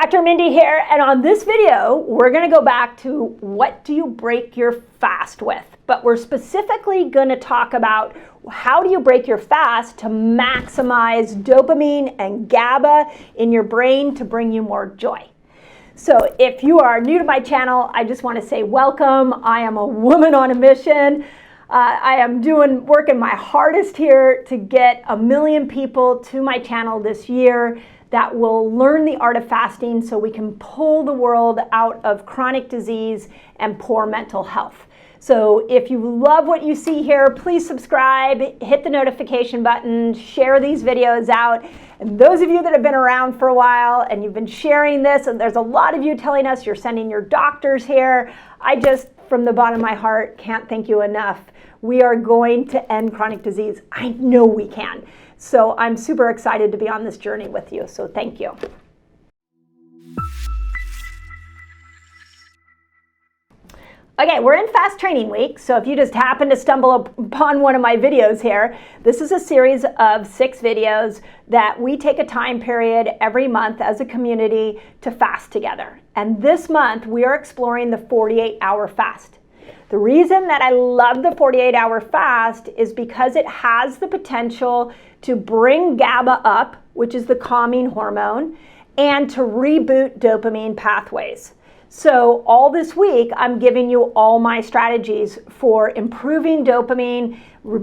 Dr. Mindy here, and on this video, we're going to go back to what do you break your fast with? But we're specifically going to talk about how do you break your fast to maximize dopamine and GABA in your brain to bring you more joy. So if you are new to my channel, I just want to say welcome. I am a woman on a mission. I am working my hardest here to get 1 million people to my channel this year that will learn the art of fasting so we can pull the world out of chronic disease and poor mental health. So if you love what you see here, please subscribe, hit the notification button, share these videos out. And those of you that have been around for a while and you've been sharing this, and there's a lot of you telling us you're sending your doctors here, I just, from the bottom of my heart, can't thank you enough. We are going to end chronic disease. I know we can. So I'm super excited to be on this journey with you. So thank you. Okay, we're in fast training week. So if you just happen to stumble upon one of my videos here, this is a series of 6 videos that we take a time period every month as a community to fast together. And this month we are exploring the 48-hour fast. The reason that I love the 48-hour fast is because it has the potential to bring GABA up, which is the calming hormone, and to reboot dopamine pathways. So all this week, I'm giving you all my strategies for improving dopamine,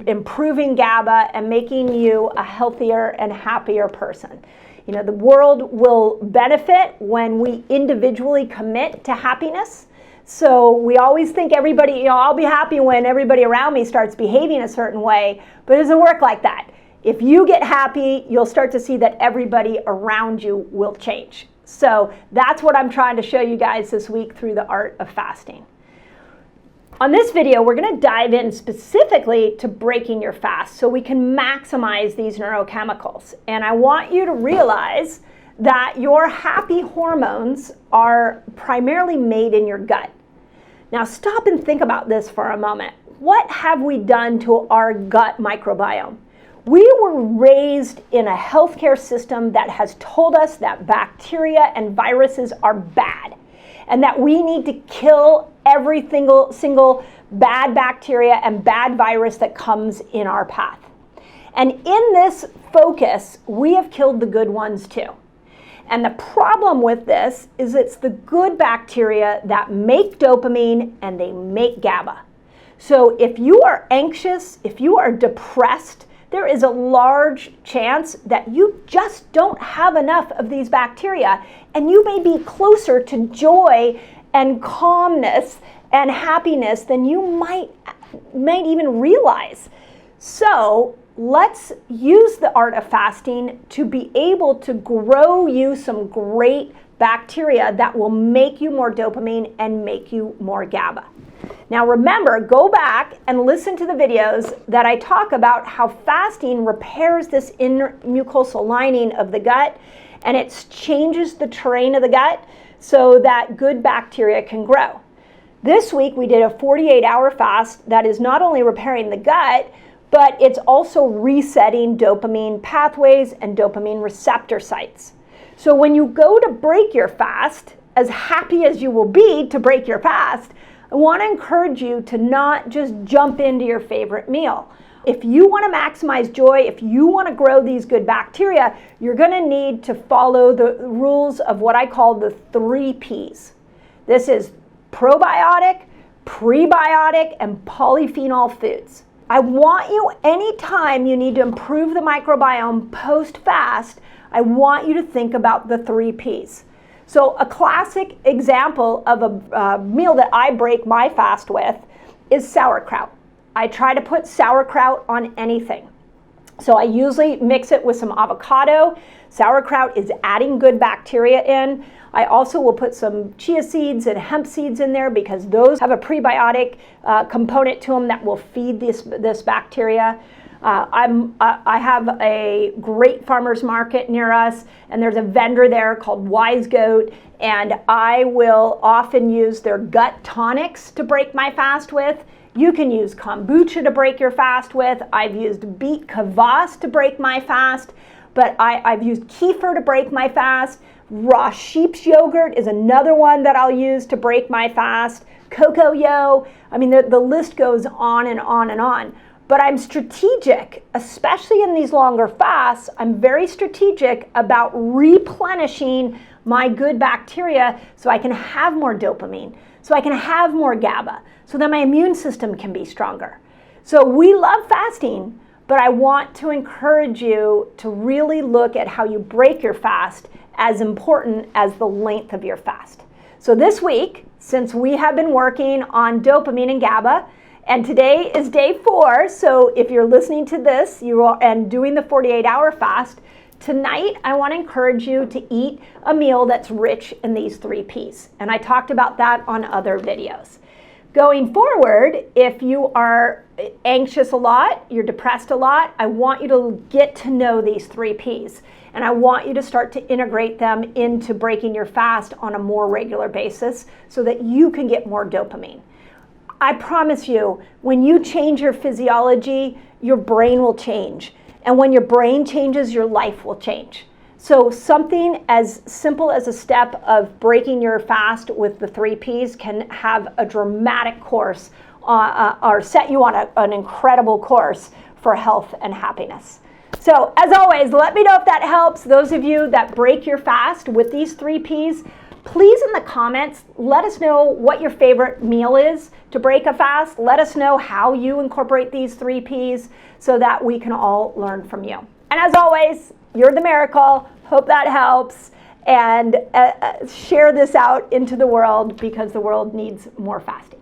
improving GABA, and making you a healthier and happier person. You know, the world will benefit when we individually commit to happiness. So we always think everybody, I'll be happy when everybody around me starts behaving a certain way, but it doesn't work like that. If you get happy, you'll start to see that everybody around you will change. So that's what I'm trying to show you guys this week through the art of fasting. On this video, we're going to dive in specifically to breaking your fast so we can maximize these neurochemicals. And I want you to realize that your happy hormones are primarily made in your gut. Now stop and think about this for a moment. What have we done to our gut microbiome? We were raised in a healthcare system that has told us that bacteria and viruses are bad and that we need to kill every single bad bacteria and bad virus that comes in our path. And in this focus, we have killed the good ones too. And the problem with this is it's the good bacteria that make dopamine and they make GABA. So if you are anxious, if you are depressed, there is a large chance that you just don't have enough of these bacteria, and you may be closer to joy and calmness and happiness than you might even realize. So let's use the art of fasting to be able to grow you some great bacteria that will make you more dopamine and make you more GABA. Now remember, go back and listen to the videos that I talk about how fasting repairs this inner mucosal lining of the gut, and it changes the terrain of the gut so that good bacteria can grow. This week we did a 48-hour fast that is not only repairing the gut, but it's also resetting dopamine pathways and dopamine receptor sites. So when you go to break your fast, as happy as you will be to break your fast, I want to encourage you to not just jump into your favorite meal. If you want to maximize joy, if you want to grow these good bacteria, you're going to need to follow the rules of what I call the 3 Ps. This is probiotic, prebiotic, and polyphenol foods. I want you, anytime you need to improve the microbiome post-fast, I want you to think about the 3 Ps. So a classic example of a meal that I break my fast with is sauerkraut. I try to put sauerkraut on anything. So I usually mix it with some avocado. Sauerkraut is adding good bacteria in. I also will put some chia seeds and hemp seeds in there because those have a prebiotic component to them that will feed this bacteria. I have a great farmer's market near us, and there's a vendor there called Wise Goat, and I will often use their gut tonics to break my fast with. You can use kombucha to break your fast with. I've used beet kvass to break my fast. but I've used kefir to break my fast. Raw sheep's yogurt is another one that I'll use to break my fast. COCOYO, I mean, the list goes on and on and on. But I'm strategic, especially in these longer fasts, I'm very strategic about replenishing my good bacteria so I can have more dopamine, so I can have more GABA, so that my immune system can be stronger. So we love fasting, but I want to encourage you to really look at how you break your fast as important as the length of your fast. So this week, since we have been working on dopamine and GABA, and today is day 4, so if you're listening to this and doing the 48-hour fast, tonight I want to encourage you to eat a meal that's rich in these 3 Ps. And I talked about that on other videos. Going forward, if you are anxious a lot, you're depressed a lot, I want you to get to know these 3 Ps. And I want you to start to integrate them into breaking your fast on a more regular basis so that you can get more dopamine. I promise you, when you change your physiology, your brain will change. And when your brain changes, your life will change. So something as simple as a step of breaking your fast with the 3 Ps can have a dramatic course or set you on an incredible course for health and happiness. So as always, let me know if that helps. Those of you that break your fast with these 3 Ps, please in the comments, let us know what your favorite meal is to break a fast. Let us know how you incorporate these 3 Ps so that we can all learn from you. And as always, you're the miracle. Hope that helps. And share this out into the world because the world needs more fasting.